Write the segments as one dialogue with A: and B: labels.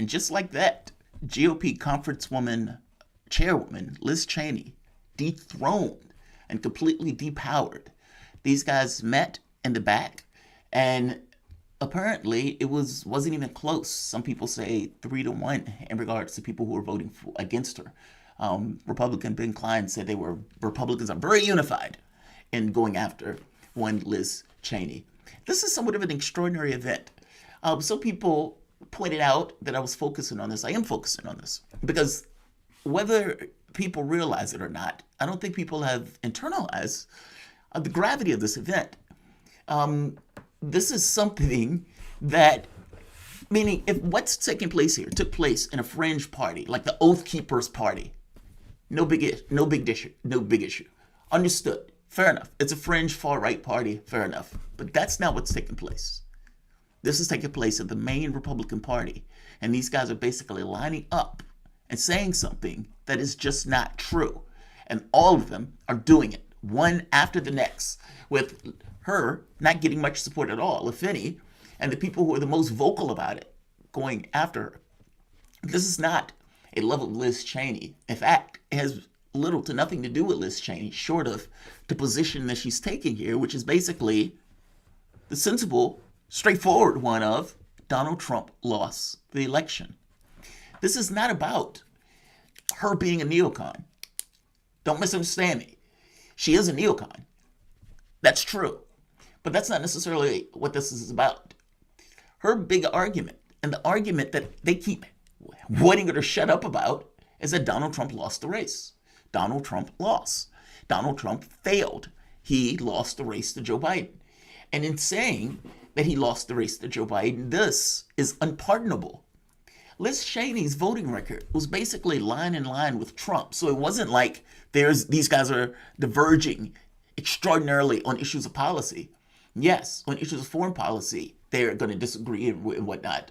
A: And just like that, GOP conferencewoman, chairwoman Liz Cheney, dethroned and completely depowered. These guys met in the back, and apparently it wasn't even close. Some people say 3-1 in regards to people who were voting against her. Republican Ben Klein said Republicans are very unified in going after one Liz Cheney. This is somewhat of an extraordinary event. Some people pointed out that I was focusing on this. I am focusing on this because whether people realize it or not, I don't think people have internalized the gravity of this event. This is something that, meaning if what's taking place here took place in a fringe party, like the Oath Keepers Party, no big issue. Understood. Fair enough. It's a fringe far-right party. Fair enough. But that's not what's taking place. This is taking place at the main Republican Party. And these guys are basically lining up and saying something that is just not true. And all of them are doing it, one after the next, with her not getting much support at all, if any, and the people who are the most vocal about it going after her. This is not a love of Liz Cheney. In fact, it has little to nothing to do with Liz Cheney, short of the position that she's taking here, which is basically the sensible, straightforward one of Donald Trump lost the election. This is not about her being a neocon. Don't misunderstand me. She is a neocon. That's true. But that's not necessarily what this is about. Her big argument, and the argument that they keep wanting her to shut up about, is that Donald Trump lost the race. Donald Trump lost. Donald Trump failed. He lost the race to Joe Biden. And in saying that he lost the race to Joe Biden, this is unpardonable. Liz Cheney's voting record was basically line in line with Trump. So it wasn't like these guys are diverging extraordinarily on issues of policy. Yes, on issues of foreign policy, they're going to disagree and whatnot.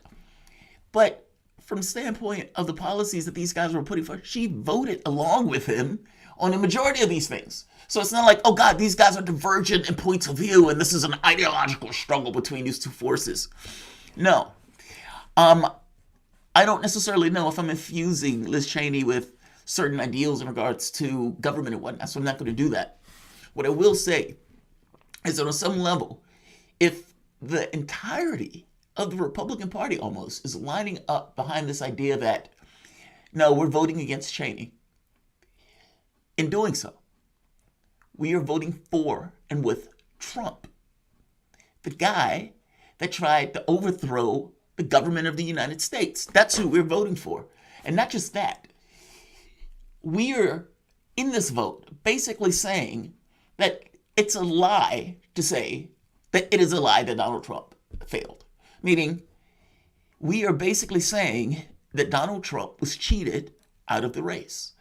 A: But from the standpoint of the policies that these guys were putting forth, she voted along with him on the majority of these things. So it's not like, oh God, these guys are divergent in points of view and this is an ideological struggle between these two forces. No. I don't necessarily know if I'm infusing Liz Cheney with certain ideals in regards to government and whatnot, so I'm not going to do that. What I will say is that on some level, if the entirety of the Republican Party almost is lining up behind this idea that, no, we're voting against Cheney, in doing so, we are voting for and with Trump, the guy that tried to overthrow the government of the United States. That's who we're voting for. And not just that. We are, in this vote, basically saying that it's a lie to say that it is a lie that Donald Trump failed. Meaning, we are basically saying that Donald Trump was cheated out of the race.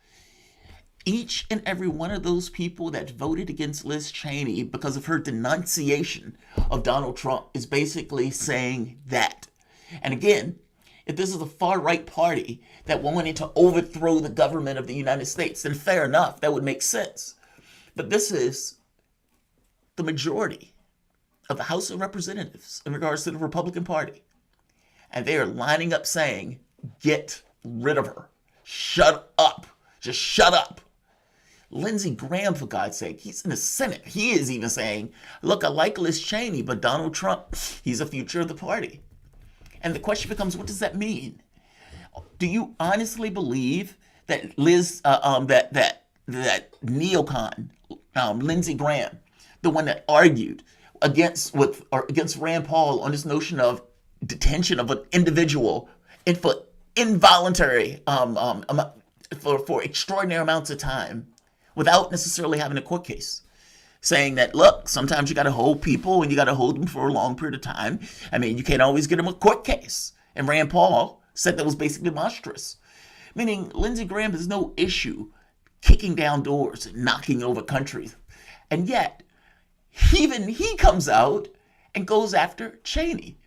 A: Each and every one of those people that voted against Liz Cheney because of her denunciation of Donald Trump is basically saying that. And again, if this is a far-right party that wanted to overthrow the government of the United States, then fair enough, that would make sense. But this is the majority of the House of Representatives in regards to the Republican Party. And they are lining up saying, get rid of her. Shut up. Just shut up. Lindsey Graham, for God's sake, he's in the Senate. He is even saying, look, I like Liz Cheney, but Donald Trump, he's the future of the party. And the question becomes, what does that mean? Do you honestly believe that that neocon, Lindsey Graham, the one that argued against Rand Paul on this notion of detention of an individual and for involuntary for extraordinary amounts of time without necessarily having a court case, saying that, look, sometimes you got to hold people and you got to hold them for a long period of time. I mean, you can't always get them a court case. And Rand Paul said that was basically monstrous. Meaning Lindsey Graham has no issue kicking down doors and knocking over countries. And yet, even he comes out and goes after Cheney.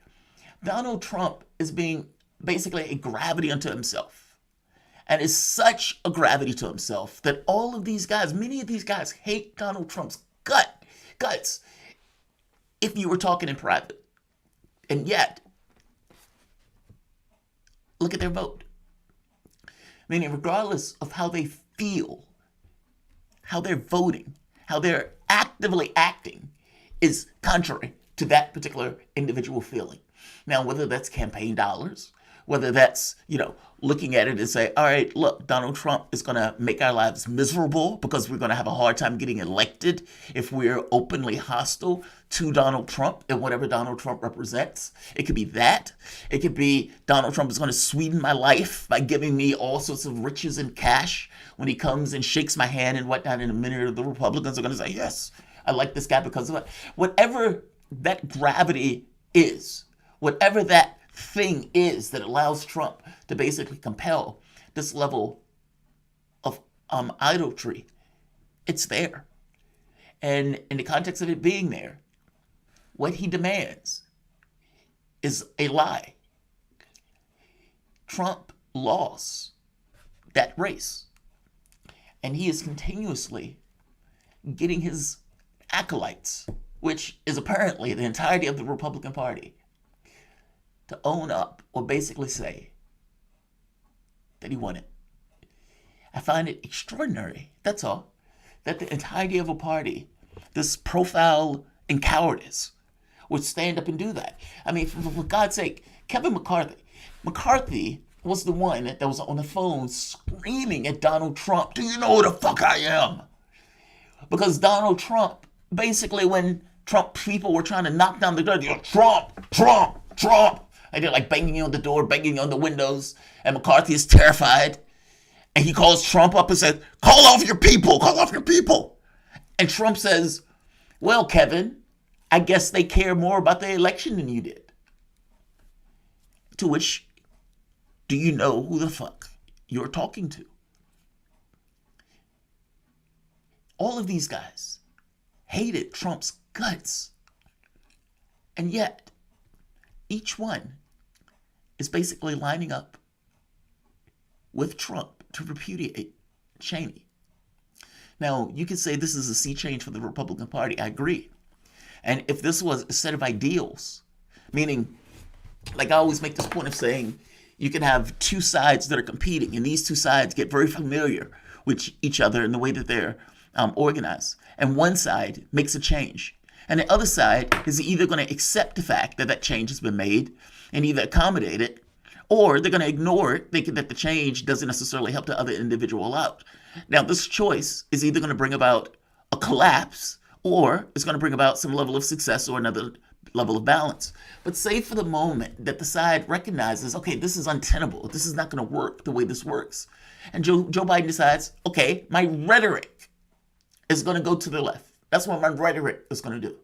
A: Donald Trump is being basically a gravity unto himself. And is such a gravity to himself that all of these guys, many of these guys hate Donald Trump's guts if you were talking in private. And yet, look at their vote. Meaning, regardless of how they feel, how they're voting, how they're actively acting is contrary to that particular individual feeling. Now, whether that's campaign dollars, whether that's, looking at it and say, all right, look, Donald Trump is going to make our lives miserable because we're going to have a hard time getting elected if we're openly hostile to Donald Trump and whatever Donald Trump represents. It could be that. It could be Donald Trump is going to sweeten my life by giving me all sorts of riches and cash when he comes and shakes my hand and whatnot. In a minute, the Republicans are going to say, yes, I like this guy because of it. Whatever that gravity is, whatever that thing is that allows Trump to basically compel this level of idolatry, it's there. And in the context of it being there, what he demands is a lie. Trump lost that race, and he is continuously getting his acolytes, which is apparently the entirety of the Republican Party, to own up or basically say that he won it. I find it extraordinary, that's all, that the entirety of a party, this profile in cowardice, would stand up and do that. I mean, for God's sake, Kevin McCarthy was the one that was on the phone screaming at Donald Trump, do you know who the fuck I am? Because Donald Trump, basically when Trump people were trying to knock down the door, they go, Trump, Trump, Trump. And they're like banging on the door, banging on the windows. And McCarthy is terrified. And he calls Trump up and says, call off your people, call off your people. And Trump says, well, Kevin, I guess they care more about the election than you did. To which, do you know who the fuck you're talking to? All of these guys hated Trump's guts. And yet, each one is basically lining up with Trump to repudiate Cheney. Now, you could say this is a sea change for the Republican Party. I agree. And if this was a set of ideals, meaning, like I always make this point of saying, you can have two sides that are competing, and these two sides get very familiar with each other in the way that they're organized. And one side makes a change. And the other side is either going to accept the fact that that change has been made and either accommodate it, or they're going to ignore it, thinking that the change doesn't necessarily help the other individual out. Now, this choice is either going to bring about a collapse, or it's going to bring about some level of success or another level of balance. But say for the moment that the side recognizes, okay, this is untenable. This is not going to work the way this works. And Joe Biden decides, okay, my rhetoric is going to go to the left. That's what my rhetoric is going to do.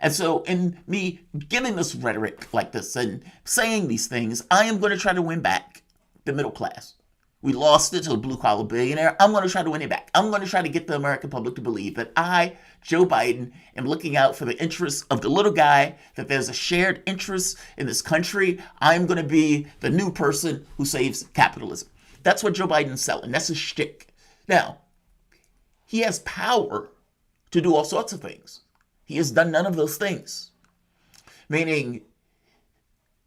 A: And so in me giving this rhetoric like this and saying these things, I am going to try to win back the middle class. We lost it to a blue-collar billionaire. I'm going to try to win it back. I'm going to try to get the American public to believe that I, Joe Biden, am looking out for the interests of the little guy, that there's a shared interest in this country. I'm going to be the new person who saves capitalism. That's what Joe Biden's selling. That's his shtick. Now, he has power to do all sorts of things. He has done none of those things. Meaning,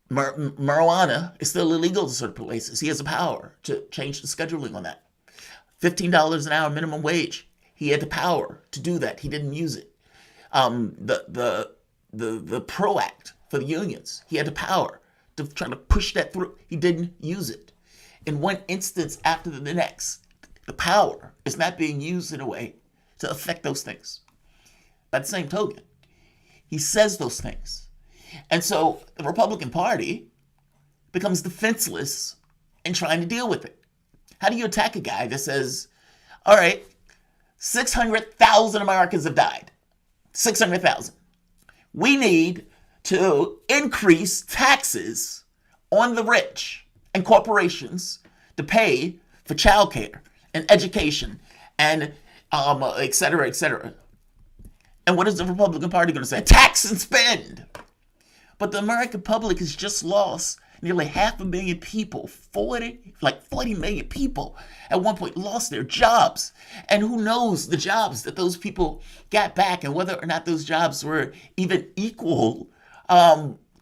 A: marijuana is still illegal in certain places. He has the power to change the scheduling on that. $15 an hour minimum wage. He had the power to do that. He didn't use it. The PRO Act for the unions. He had the power to try to push that through. He didn't use it. In one instance after the next, the power is not being used in a way to affect those things. By the same token, he says those things. And so the Republican Party becomes defenseless in trying to deal with it. How do you attack a guy that says, all right, 600,000 Americans have died. 600,000. We need to increase taxes on the rich and corporations to pay for childcare and education and et cetera, et cetera. And what is the Republican Party going to say? Tax and spend. But the American public has just lost nearly 500,000 people, 40 million people at one point lost their jobs. And who knows the jobs that those people got back and whether or not those jobs were even equal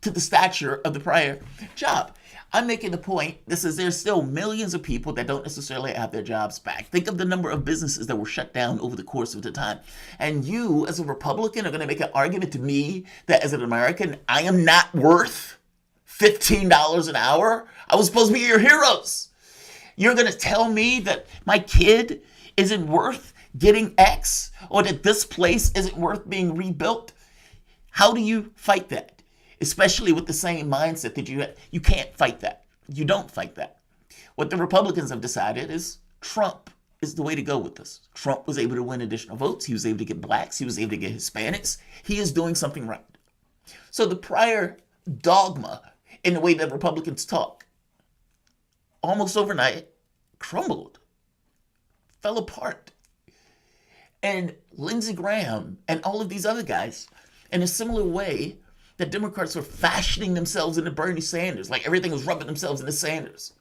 A: to the stature of the prior job. I'm making the point, this is there's still millions of people that don't necessarily have their jobs back. Think of the number of businesses that were shut down over the course of the time. And you, as a Republican, are going to make an argument to me that as an American, I am not worth $15 an hour? I was supposed to be your heroes. You're going to tell me that my kid isn't worth getting X, or that this place isn't worth being rebuilt? How do you fight that? Especially with the same mindset that you can't fight that. You don't fight that. What the Republicans have decided is Trump is the way to go with this. Trump was able to win additional votes. He was able to get blacks. He was able to get Hispanics. He is doing something right. So the prior dogma in the way that Republicans talk almost overnight crumbled, fell apart. And Lindsey Graham and all of these other guys, in a similar way that Democrats were fashioning themselves into Bernie Sanders, like everything was rubbing themselves into Sanders.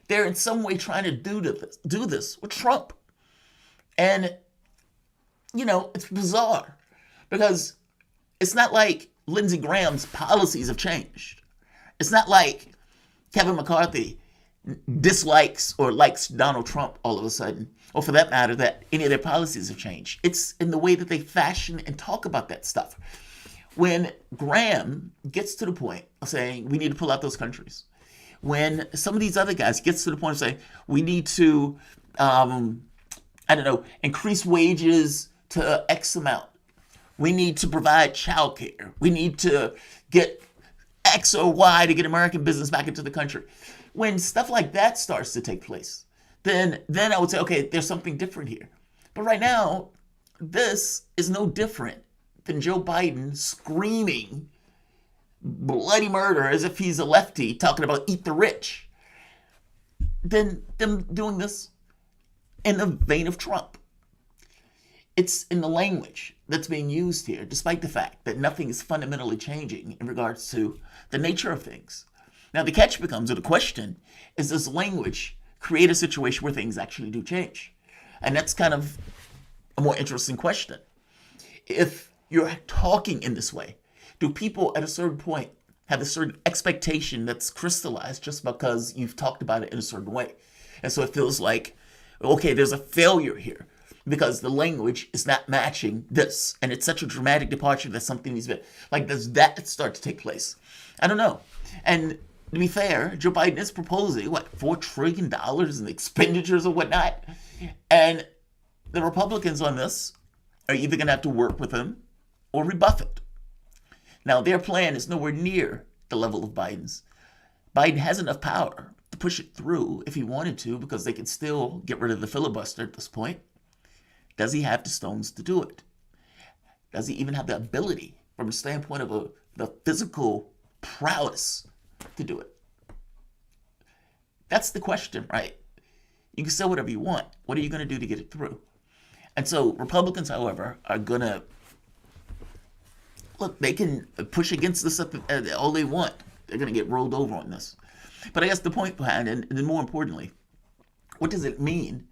A: They're in some way trying to do this with Trump. And, it's bizarre because it's not like Lindsey Graham's policies have changed. It's not like Kevin McCarthy dislikes or likes Donald Trump all of a sudden, or for that matter, that any of their policies have changed. It's in the way that they fashion and talk about that stuff. When Graham gets to the point of saying we need to pull out those countries, when some of these other guys gets to the point of saying we need to, increase wages to X amount, we need to provide childcare, we need to get X or Y to get American business back into the country. When stuff like that starts to take place, then I would say, okay, there's something different here. But right now, this is no different than Joe Biden screaming bloody murder as if he's a lefty talking about eat the rich, than them doing this in the vein of Trump. It's in the language that's being used here, despite the fact that nothing is fundamentally changing in regards to the nature of things. Now, the catch becomes, or the question, is does language create a situation where things actually do change? And that's kind of a more interesting question. If you're talking in this way, do people at a certain point have a certain expectation that's crystallized just because you've talked about it in a certain way? And so it feels like, okay, there's a failure here because the language is not matching this. And it's such a dramatic departure that something needs to be, like, does that start to take place? I don't know. And to be fair, Joe Biden is proposing, $4 trillion in expenditures or whatnot. And the Republicans on this are either going to have to work with him or rebuff it. Now, their plan is nowhere near the level of Biden's. Biden has enough power to push it through if he wanted to, because they can still get rid of the filibuster at this point. Does he have the stones to do it? Does he even have the ability, from the standpoint of the physical prowess, to do it? That's the question, right? You can say whatever you want. What are you going to do to get it through? And so Republicans, however, are going to, look, they can push against this all they want. They're going to get rolled over on this. But I guess the point behind it, and then more importantly, what does it mean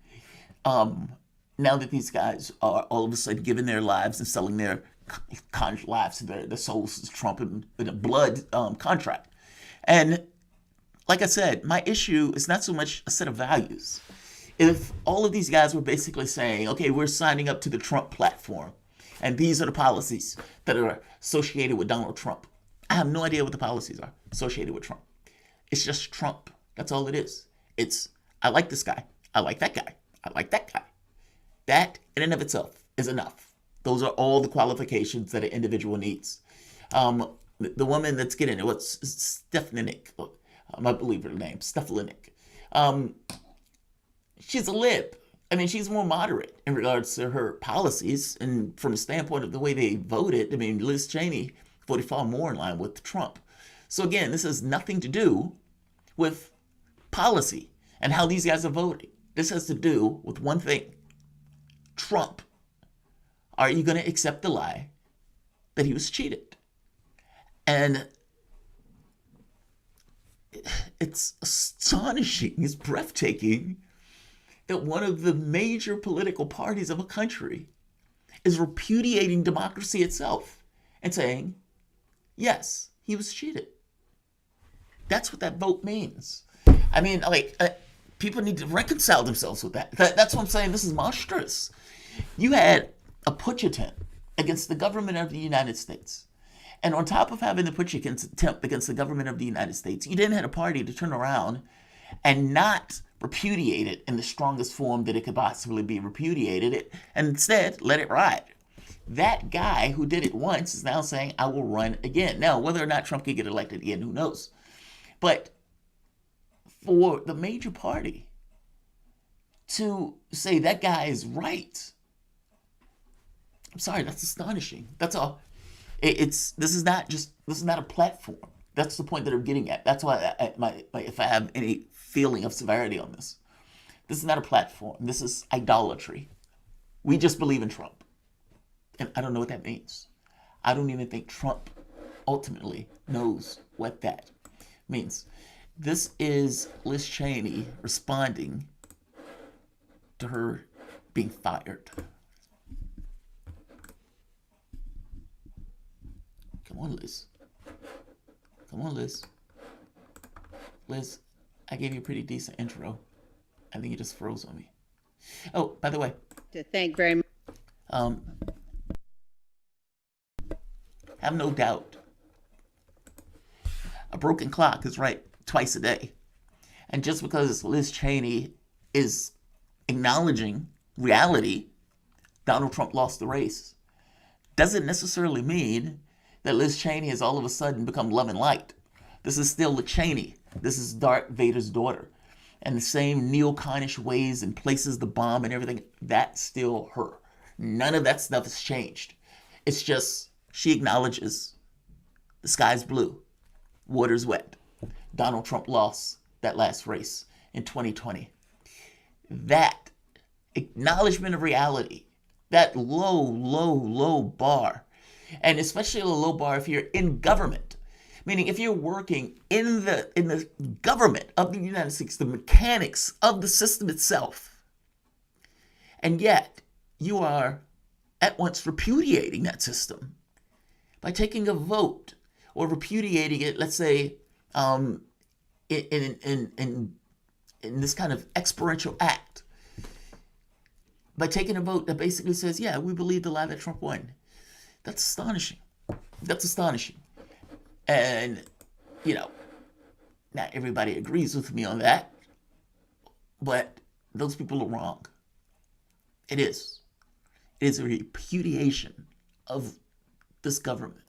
A: now that these guys are all of a sudden giving their lives and selling their lives to their souls to Trump in a blood contract? And like I said, my issue is not so much a set of values. If all of these guys were basically saying, okay, we're signing up to the Trump platform, and these are the policies that are associated with Donald Trump. I have no idea what the policies are associated with Trump. It's just Trump. That's all it is. It's, I like this guy. I like that guy. I like that guy. That, in and of itself, is enough. Those are all the qualifications that an individual needs. The woman that's getting it, what's Stefanik? I believe her name, Stefanik. She's a lib. I mean, she's more moderate in regards to her policies. And from the standpoint of the way they voted, I mean, Liz Cheney voted far more in line with Trump. So again, this has nothing to do with policy and how these guys are voting. This has to do with one thing. Trump. Are you going to accept the lie that he was cheated? And it's astonishing, it's breathtaking that one of the major political parties of a country is repudiating democracy itself and saying, yes, he was cheated. That's what that vote means. I mean, like, people need to reconcile themselves with that. That's what I'm saying. This is monstrous. You had a putsch attempt against the government of the United States. And on top of having the putsch attempt against the government of the United States, you then had a party to turn around and not repudiate it in the strongest form that it could possibly be repudiated, and instead let it ride. That guy who did it once is now saying, I will run again. Now, whether or not Trump can get elected again, who knows? But for the major party to say that guy is right, I'm sorry, that's astonishing. That's all. This is not a platform. That's the point that I'm getting at. That's why if I have any feeling of severity on this is not a platform. This is idolatry. We just believe in Trump. And I don't know what that means. I don't even think Trump ultimately knows what that means. This is Liz Cheney responding to her being fired. Come on, Liz. Come on, Liz. Liz, I gave you a pretty decent intro. I think you just froze on me. Oh, by the way.
B: To thank very much.
A: Have no doubt. A broken clock is right twice a day. And just because Liz Cheney is acknowledging reality, Donald Trump lost the race, doesn't necessarily mean that Liz Cheney has all of a sudden become love and light. This is still Liz Cheney. This is Darth Vader's daughter. And the same neo-Conish ways and places the bomb and everything, that's still her. None of that stuff has changed. It's just she acknowledges the sky's blue, water's wet. Donald Trump lost that last race in 2020. That acknowledgement of reality, that low bar, and especially a low bar if you're in government, meaning if you're working in the government of the United States, the mechanics of the system itself, and yet you are at once repudiating that system by taking a vote or repudiating it, let's say, in this kind of experiential act, by taking a vote that basically says, yeah, we believe the lie that Trump won. That's astonishing. That's astonishing. And, not everybody agrees with me on that, but those people are wrong. It is. It is a repudiation of this government,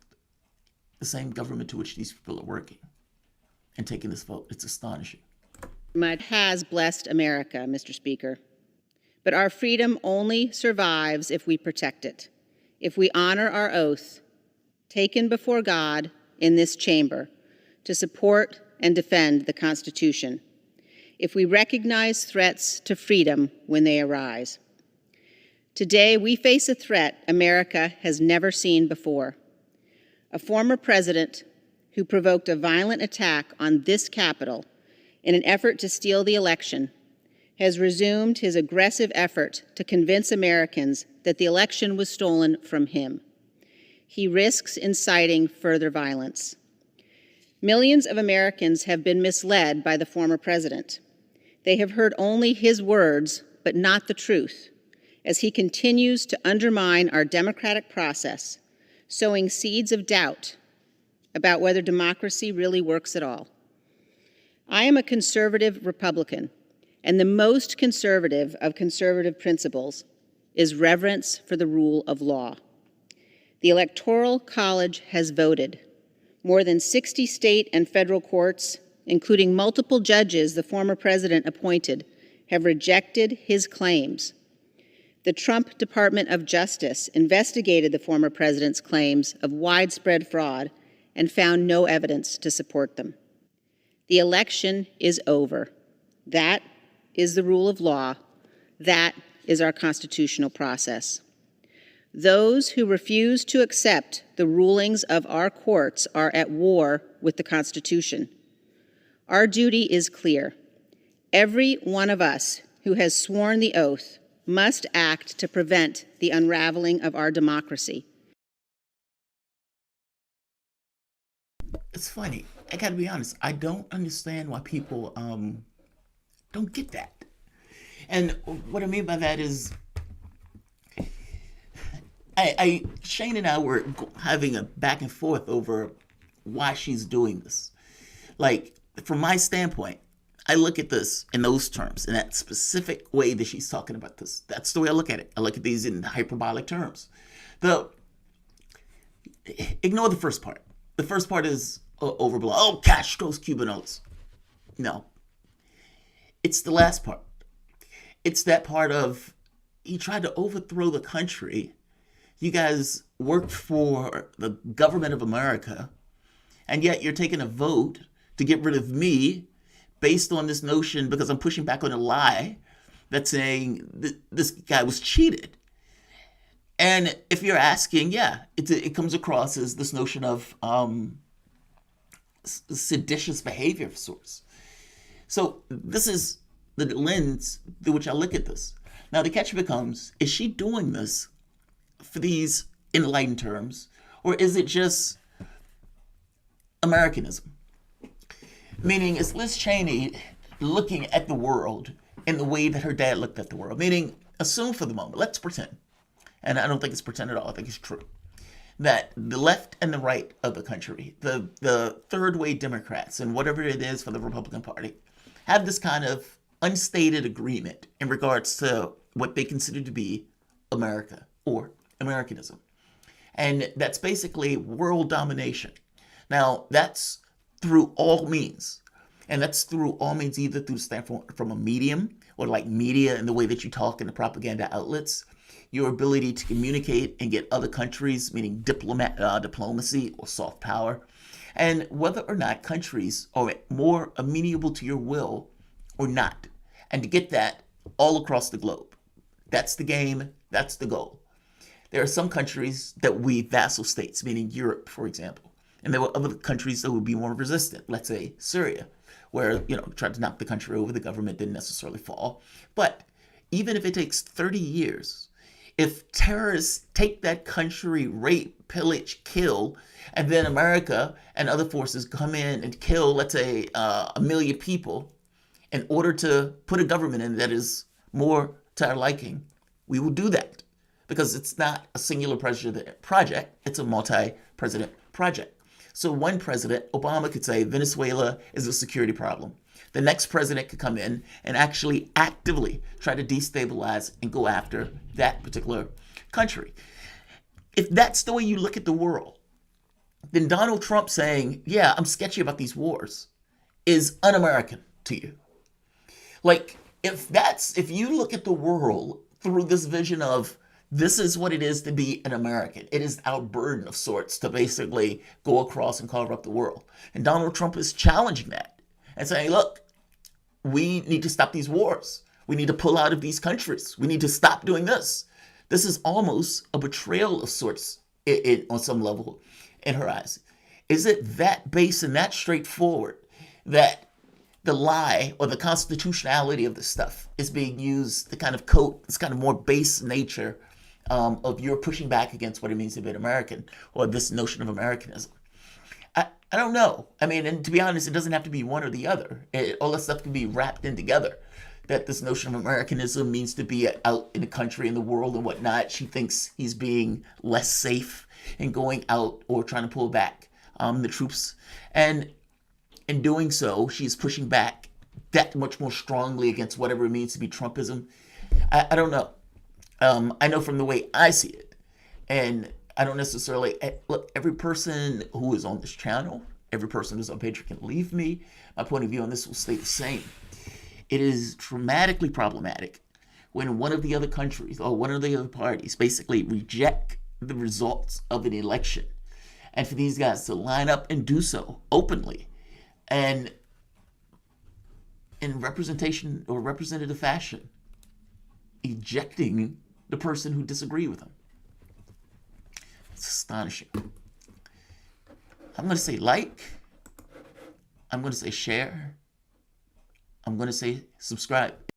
A: the same government to which these people are working, and taking this vote. It's astonishing.
B: It has blessed America, Mr. Speaker. But our freedom only survives if we protect it, if we honor our oath taken before God in this chamber to support and defend the Constitution, if we recognize threats to freedom when they arise. Today, we face a threat America has never seen before. A former president who provoked a violent attack on this Capitol in an effort to steal the election has resumed his aggressive effort to convince Americans that the election was stolen from him. He risks inciting further violence. Millions of Americans have been misled by the former president. They have heard only his words, but not the truth, as he continues to undermine our democratic process, sowing seeds of doubt about whether democracy really works at all. I am a conservative Republican, and the most conservative of conservative principles is reverence for the rule of law. The Electoral College has voted. More than 60 state and federal courts, including multiple judges the former president appointed, have rejected his claims. The Trump Department of Justice investigated the former president's claims of widespread fraud and found no evidence to support them. The election is over. That is the rule of law. That is our constitutional process. Those who refuse to accept the rulings of our courts are at war with the Constitution. Our duty is clear. Every one of us who has sworn the oath must act to prevent the unraveling of our democracy.
A: it's funny. I gotta be honest. I don't understand why people don't get that. And what I mean by that is, Shane and I were having a back and forth over why she's doing this. Like, from my standpoint, I look at this in those terms, in that specific way that she's talking about this. That's the way I look at it. I look at these in hyperbolic terms. The Ignore the first part. The first part is overblown. Oh, Castro's Cuban notes. No, it's the last part. It's that part of, he tried to overthrow the country. You guys worked for the government of America, and yet you're taking a vote to get rid of me based on this notion, because I'm pushing back on a lie that's saying this guy was cheated. And if you're asking, yeah, it comes across as this notion of seditious behavior of sorts. So this is the lens through which I look at this. Now the catch becomes, is she doing this for these enlightened terms, or is it just Americanism? Meaning, is Liz Cheney looking at the world in the way that her dad looked at the world? Meaning, assume for the moment, let's pretend, and I don't think it's pretend at all, I think it's true, that the left and the right of the country, the third way Democrats and whatever it is for the Republican Party, have this kind of unstated agreement in regards to what they consider to be America or Americanism. And that's basically world domination. Now, that's through all means. And that's through all means, either through standpoint from a medium, or like media and the way that you talk in the propaganda outlets, your ability to communicate and get other countries, meaning diplomacy or soft power, and whether or not countries are more amenable to your will or not. And to get that all across the globe. That's the game, that's the goal. There are some countries that we vassal states, meaning Europe, for example. And there were other countries that would be more resistant, let's say Syria, where, tried to knock the country over, the government didn't necessarily fall. But even if it takes 30 years, if terrorists take that country, rape, pillage, kill, and then America and other forces come in and kill, let's say, 1 million people, in order to put a government in that is more to our liking, we will do that. Because it's not a singular president project, it's a multi-president project. So one president, Obama, could say Venezuela is a security problem. The next president could come in and actually actively try to destabilize and go after that particular country. If that's the way you look at the world, then Donald Trump saying, yeah, I'm sketchy about these wars, is un-American to you. Like, if you look at the world through this vision of, this is what it is to be an American. It is our burden of sorts to basically go across and cover up the world. And Donald Trump is challenging that and saying, look, we need to stop these wars. We need to pull out of these countries. We need to stop doing this. This is almost a betrayal of sorts on some level in her eyes. Is it that base and that straightforward that the lie or the constitutionality of this stuff is being used to kind of coat this kind of more base nature of you're pushing back against what it means to be an American, or this notion of Americanism? I don't know. I mean, and to be honest, it doesn't have to be one or the other. All that stuff can be wrapped in together. That this notion of Americanism means to be out in the country, in the world, and whatnot. She thinks he's being less safe and going out or trying to pull back the troops. And in doing so, she's pushing back that much more strongly against whatever it means to be Trumpism. I don't know. I know from the way I see it, and I don't necessarily look. Every person who is on this channel, every person who's on Patreon can leave me. My point of view on this will stay the same. It is dramatically problematic when one of the other countries or one of the other parties basically reject the results of an election, and for these guys to line up and do so openly and in representation or representative fashion, ejecting the person who disagreed with them. It's astonishing. I'm going to say like. I'm going to say share. I'm going to say subscribe.